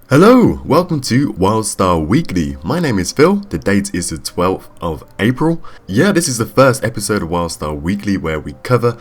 Hello, welcome to Wildstar Weekly. My name is Phil, the date is the 12th of April. Yeah, this is the first episode of Wildstar Weekly where we cover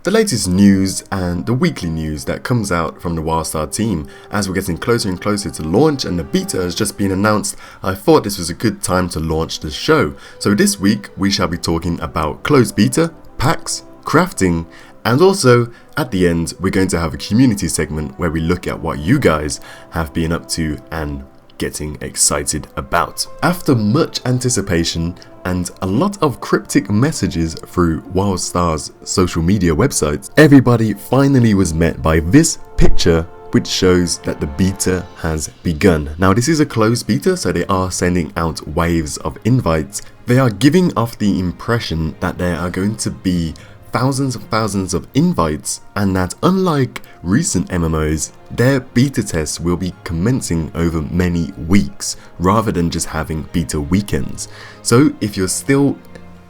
the latest news and the weekly news that comes out from the Wildstar team. As we're getting closer and closer to launch and the beta has just been announced, I thought this was a good time to launch the show. So this week we shall be talking about closed beta, PAX, crafting, and also at the end we're going to have a community segment where we look at what you guys have been up to and getting excited about. After much anticipation and a lot of cryptic messages through Wildstar's social media websites, everybody finally was met by this picture which shows that the beta has begun. Now this is a closed beta, so they are sending out waves of invites. They are giving off the impression that there are going to be thousands and thousands of invites, and that unlike recent MMOs, their beta tests will be commencing over many weeks rather than just having beta weekends. So if you're still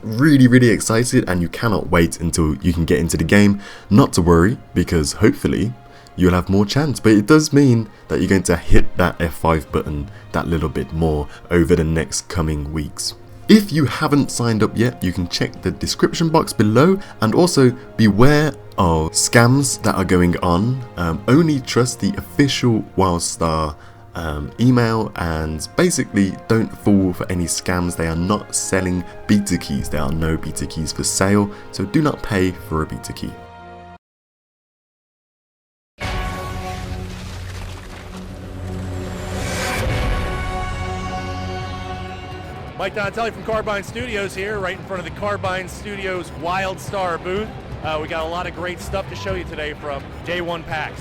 really excited and you cannot wait until you can get into the game, not to worry, because hopefully you'll have more chance, but it does mean that you're going to hit that F5 button that little bit more over the next coming weeks. If you haven't signed up yet, you can check the description box below, and also beware of scams that are going on. Only trust the official Wildstar email, and basically don't fall for any scams. They are not selling beta keys. There are no beta keys for sale, so do not pay for a beta key. Mike Donatelli from Carbine Studios here, right in front of the Carbine Studios Wildstar booth. We got a lot of great stuff to show you today from Day 1 PAX.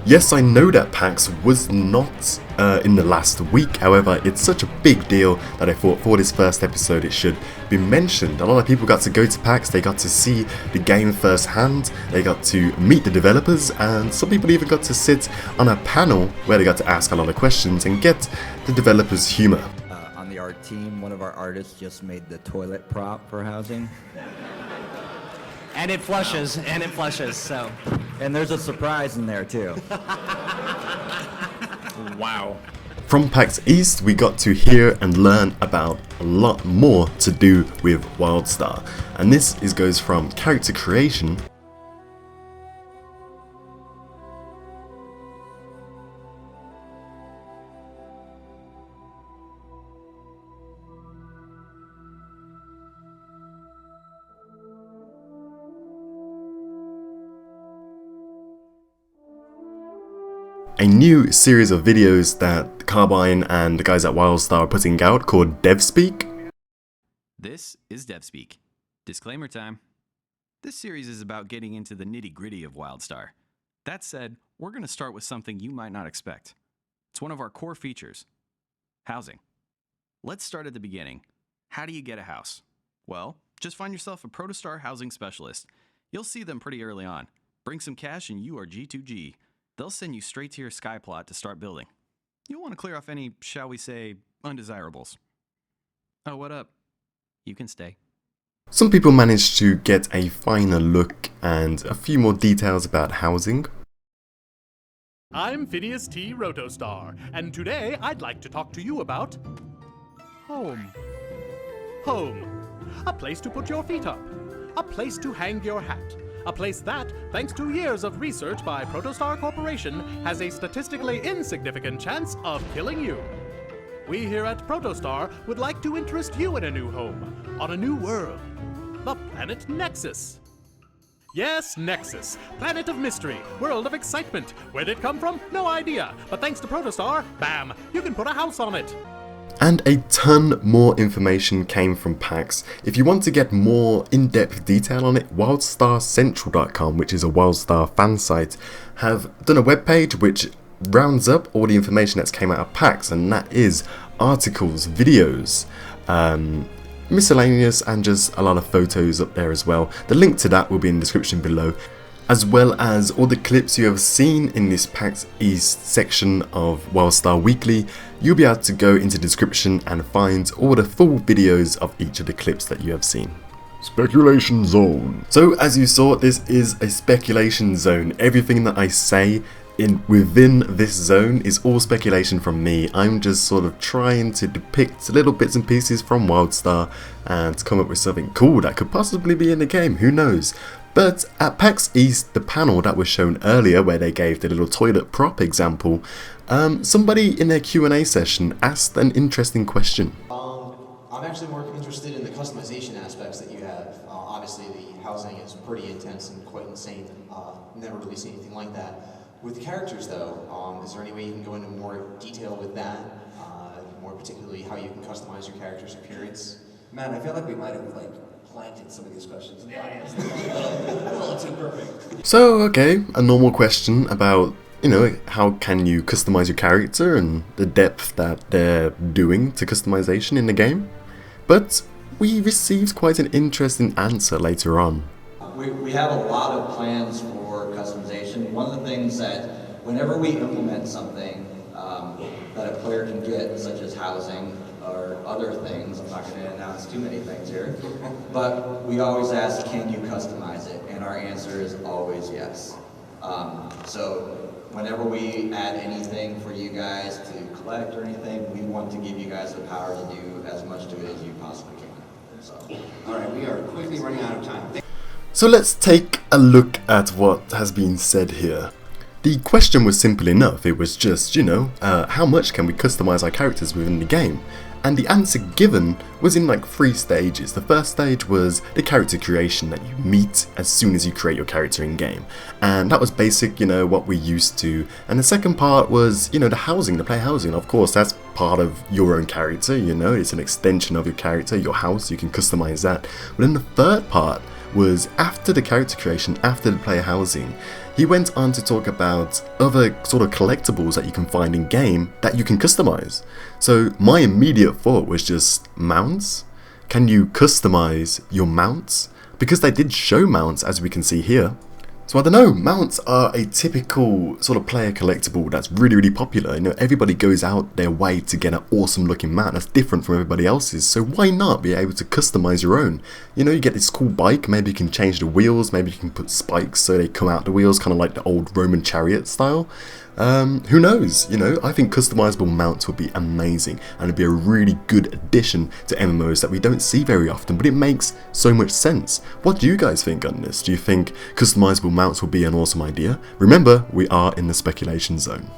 Yes, I know that PAX was not in the last week, however, it's such a big deal that I thought for this first episode it should be mentioned. A lot of people got to go to PAX, they got to see the game firsthand, they got to meet the developers, and some people even got to sit on a panel where they got to ask a lot of questions and get the developers' humor. Our team, one of our artists just made the toilet prop for housing. And it flushes, so. And there's a surprise in there too. Wow. From PAX East, we got to hear and learn about a lot more to do with Wildstar. And this goes from character creation, a new series of videos that Carbine and the guys at Wildstar are putting out called DevSpeak. This is DevSpeak. Disclaimer time. This series is about getting into the nitty-gritty of Wildstar. That said, we're going to start with something you might not expect. It's one of our core features: housing. Let's start at the beginning. How do you get a house? Well, just find yourself a Protostar housing specialist. You'll see them pretty early on. Bring some cash and you are G2G. They'll send you straight to your sky plot to start building. You'll want to clear off any, shall we say, undesirables. Oh, what up? You can stay. Some people managed to get a finer look and a few more details about housing. I'm Phineas T. Rotostar, and today I'd like to talk to you about home. Home. A place to put your feet up. A place to hang your hat. A place that, thanks to years of research by Protostar Corporation, has a statistically insignificant chance of killing you. We here at Protostar would like to interest you in a new home, on a new world, the planet Nexus. Yes, Nexus, planet of mystery, world of excitement. Where'd it come from? No idea, but thanks to Protostar, bam, you can put a house on it. And a ton more information came from PAX. If you want to get more in-depth detail on it, WildstarCentral.com, which is a Wildstar fan site, have done a webpage which rounds up all the information that's came out of PAX, and that is articles, videos, miscellaneous, and just a lot of photos up there as well. The link to that will be in the description below, as well as all the clips you have seen in this PAX East section of Wildstar Weekly. You'll be able to go into the description and find all the full videos of each of the clips that you have seen. Speculation zone. So as you saw, this is a speculation zone. Everything that I say within this zone is all speculation from me. I'm just sort of trying to depict little bits and pieces from Wildstar and come up with something cool that could possibly be in the game, who knows. But at PAX East, the panel that was shown earlier where they gave the little toilet prop example, somebody in their Q&A session asked an interesting question. I'm actually more interested in the customization aspects that you have. Obviously the housing is pretty intense and quite insane. Never really seen anything like that. With the characters though, is there any way you can go into more detail with that? More particularly how you can customize your character's appearance? Man, I feel like we might have planted some of these questions in the audience. A little too perfect. So, okay, a normal question about, you know, how can you customize your character and the depth that they're doing to customization in the game. But we received quite an interesting answer later on. We have a lot of plans for customization. One of the things that whenever we implement something that a player can get, such as housing or other things, I'm not going to announce too many things here, but we always ask, can you customize it? And our answer is always yes. So whenever we add anything for you guys to collect or anything, we want to give you guys the power to do as much to it as you possibly can. So, all right, we are quickly running out of time. So let's take a look at what has been said here. The question was simple enough. It was just, you know, how much can we customize our characters within the game? And the answer given was in like 3 stages. The first stage was the character creation that you meet as soon as you create your character in game. And that was basic, you know, what we're used to. And the second part was, you know, the housing, the player housing. Of course, that's part of your own character, you know, it's an extension of your character, your house, you can customize that. But then the third part was after the character creation, after the player housing. He went on to talk about other sort of collectibles that you can find in game that you can customize. So my immediate thought was just mounts. Can you customize your mounts? Because they did show mounts, as we can see here. So I don't know, mounts are a typical sort of player collectible that's really popular. You know, everybody goes out their way to get an awesome looking mount that's different from everybody else's, so why not be able to customize your own? You know, you get this cool bike, maybe you can change the wheels, maybe you can put spikes so they come out the wheels, kind of like the old Roman chariot style. Who knows, you know, I think customizable mounts would be amazing and it'd be a really good addition to MMOs that we don't see very often, but it makes so much sense. What do you guys think on this? Do you think customizable mounts would be an awesome idea? Remember, we are in the speculation zone.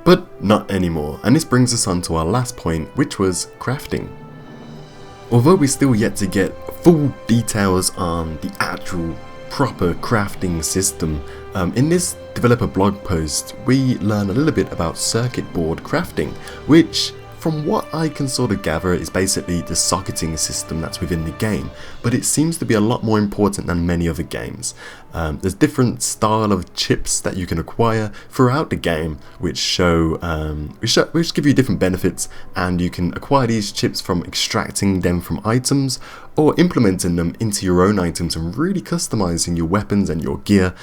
But not anymore, and this brings us on to our last point, which was crafting. Although we're still yet to get full details on the actual proper crafting system, in this developer blog post we learn a little bit about circuit board crafting, which from what I can sort of gather is basically the socketing system that's within the game, but it seems to be a lot more important than many other games. There's different style of chips that you can acquire throughout the game which give you different benefits, and you can acquire these chips from extracting them from items or implementing them into your own items and really customizing your weapons and your gear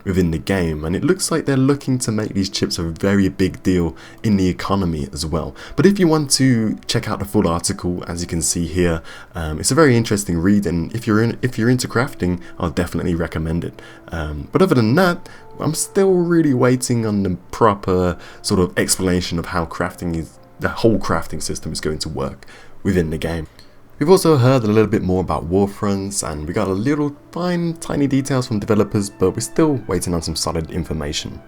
within the game. And it looks like they're looking to make these chips a very big deal in the economy as well. But if you want to check out the full article, as you can see here, it's a very interesting read, and if you're into crafting, I'll definitely recommend it. But other than that, I'm still really waiting on the proper sort of explanation of how the whole crafting system is going to work within the game. We've also heard a little bit more about Warfronts, and we got a little tiny details from developers, but we're still waiting on some solid information.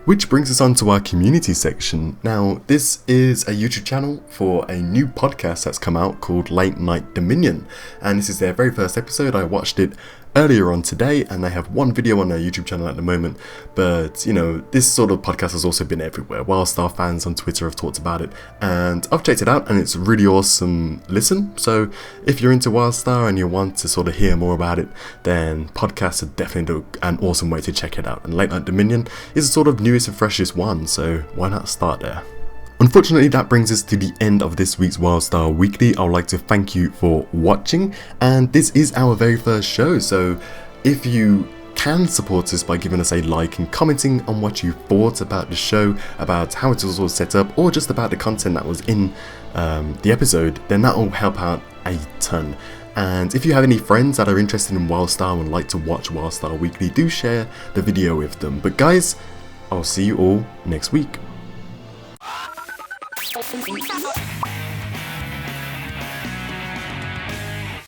Which brings us on to our community section. Now, this is a YouTube channel for a new podcast that's come out called Late Night Dominion, and this is their very first episode. I watched it earlier on today, and they have one video on their YouTube channel at the moment, but you know, this sort of podcast has also been everywhere. Wildstar fans on Twitter have talked about it, and I've checked it out, and it's a really awesome listen. So if you're into Wildstar and you want to sort of hear more about it, then podcasts are definitely an awesome way to check it out, and Late Night Dominion is a sort of newest and freshest one, so why not start there? Unfortunately, that brings us to the end of this week's Wildstar Weekly. I would like to thank you for watching, and this is our very first show, so if you can support us by giving us a like and commenting on what you thought about the show, about how it was all set up, or just about the content that was in the episode, then that will help out a ton. And if you have any friends that are interested in Wildstar and would like to watch Wildstar Weekly, do share the video with them. But guys, I'll see you all next week.